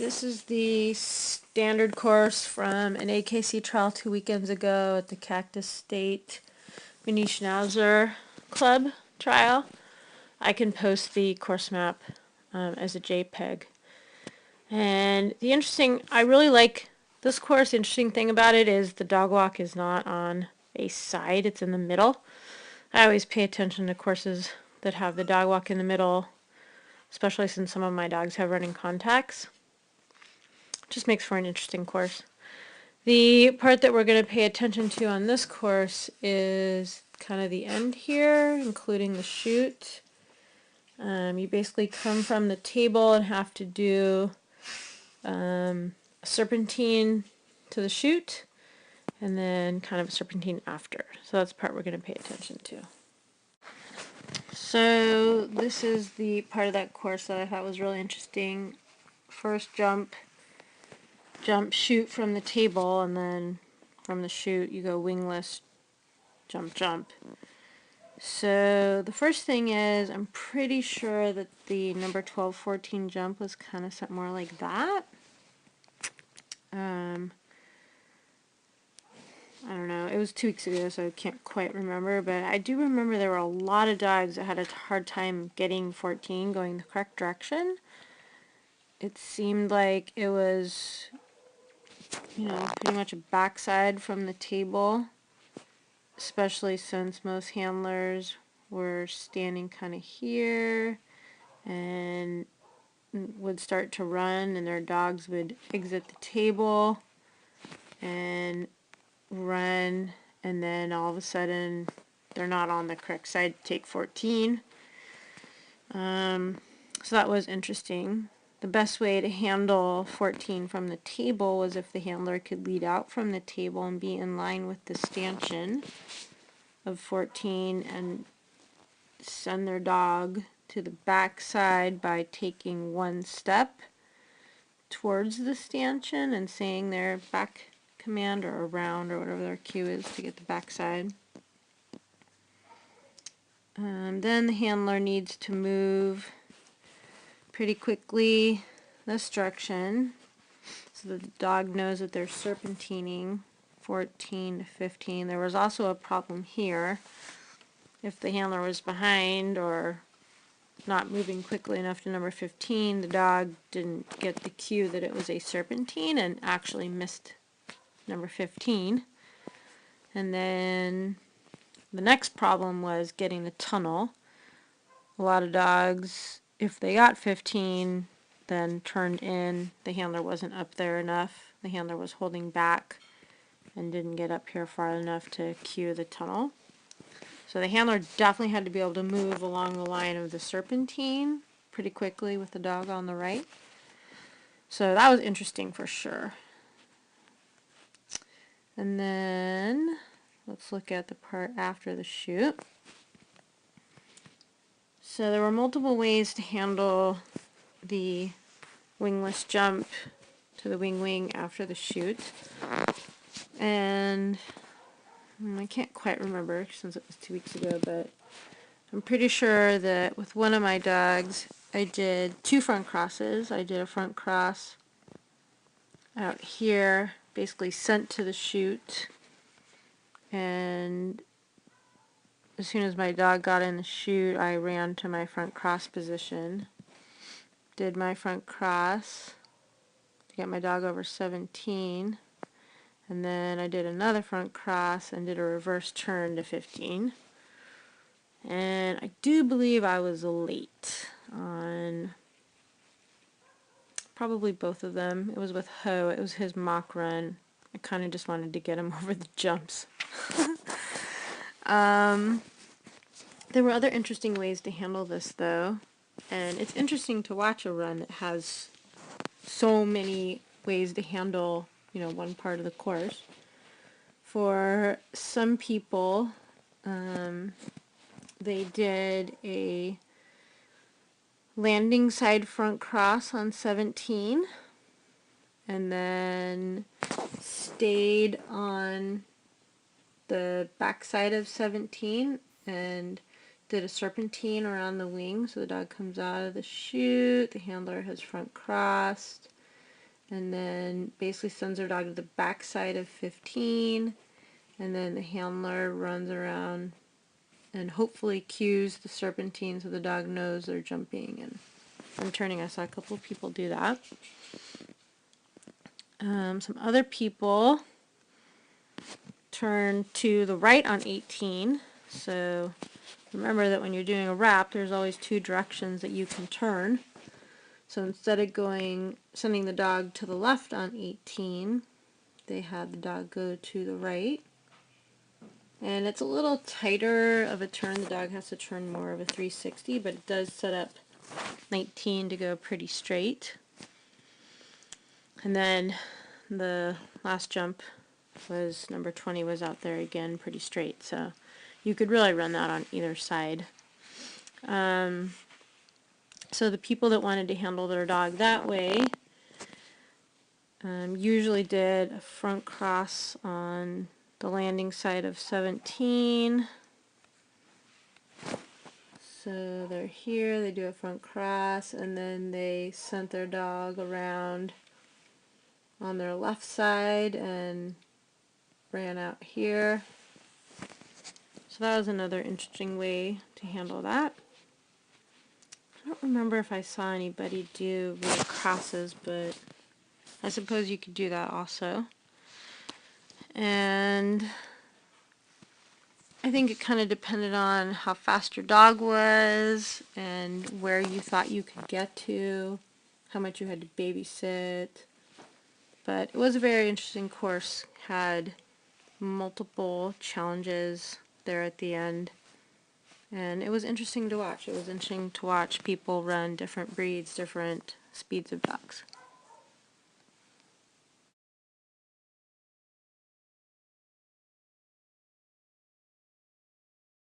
This is the standard course from an AKC trial 2 weekends ago at the Cactus State Mini Schnauzer Club trial. I can post the course map as a JPEG. And I really like this course. The interesting thing about it is the dog walk is not on a side, it's in the middle. I always pay attention to courses that have the dog walk in the middle, especially since some of my dogs have running contacts. Just makes for an interesting course. The part that we're going to pay attention to on this course is kind of the end here, including the chute. You basically come from the table and have to do a serpentine to the chute, and then kind of a serpentine after. So that's the part we're going to pay attention to. So this is the part of that course that I thought was really interesting. First jump, chute from the table, and then from the chute you go wingless, jump. So the first thing is, I'm pretty sure that the number 12-14 jump was kind of something more like that. I don't know, it was 2 weeks ago, so I can't quite remember, but I do remember there were a lot of dogs that had a hard time getting 14 going the correct direction. It seemed like it was, pretty much a backside from the table, especially since most handlers were standing kind of here and would start to run, and their dogs would exit the table and run, and then all of a sudden they're not on the correct side to take 14. So that was interesting. The best way to handle 14 from the table was if the handler could lead out from the table and be in line with the stanchion of 14 and send their dog to the back side by taking one step towards the stanchion and saying their back command or around or whatever their cue is to get the back side. Then the handler needs to move pretty quickly this direction so that the dog knows that they're serpentining 14 to 15. There was also a problem here. If the handler was behind or not moving quickly enough to number 15, the dog didn't get the cue that it was a serpentine and actually missed number 15. And then the next problem was getting the tunnel. A lot of dogs, if they got 15, then turned in. The handler wasn't up there enough. The handler was holding back and didn't get up here far enough to cue the tunnel. So the handler definitely had to be able to move along the line of the serpentine pretty quickly with the dog on the right. So that was interesting for sure. And then let's look at the part after the chute. So there were multiple ways to handle the wingless jump to the wing after the chute. And I can't quite remember since it was 2 weeks ago, but I'm pretty sure that with one of my dogs I did 2 front crosses. I did a front cross out here, basically sent to the chute, and as soon as my dog got in the chute, I ran to my front cross position, did my front cross to get my dog over 17, and then I did another front cross and did a reverse turn to 15. And I do believe I was late on probably both of them. It was with Ho. It was his mock run. I kind of just wanted to get him over the jumps. There were other interesting ways to handle this, though. And it's interesting to watch a run that has so many ways to handle, one part of the course. For some people, they did a landing side front cross on 17 and then stayed on the back side of 17 and did a serpentine around the wing. So the dog comes out of the chute, the handler has front crossed, and then basically sends their dog to the back side of 15, and then the handler runs around and hopefully cues the serpentine so the dog knows they're jumping and from turning. I saw a couple of people do that. Some other people turn to the right on 18. So remember that when you're doing a wrap, there's always two directions that you can turn. So instead of sending the dog to the left on 18, they had the dog go to the right. And it's a little tighter of a turn. The dog has to turn more of a 360, but it does set up 19 to go pretty straight. And then the last jump was number 20 was out there again pretty straight. So you could really run that on either side. So the people that wanted to handle their dog that way usually did a front cross on the landing side of 17. So they're here, they do a front cross, and then they sent their dog around on their left side and ran out here. So that was another interesting way to handle that. I don't remember if I saw anybody do real crosses, but I suppose you could do that also. And I think it kind of depended on how fast your dog was and where you thought you could get to, how much you had to babysit. But it was a very interesting course. Had multiple challenges there at the end. And it was interesting to watch. It was interesting to watch people run different breeds, different speeds of dogs.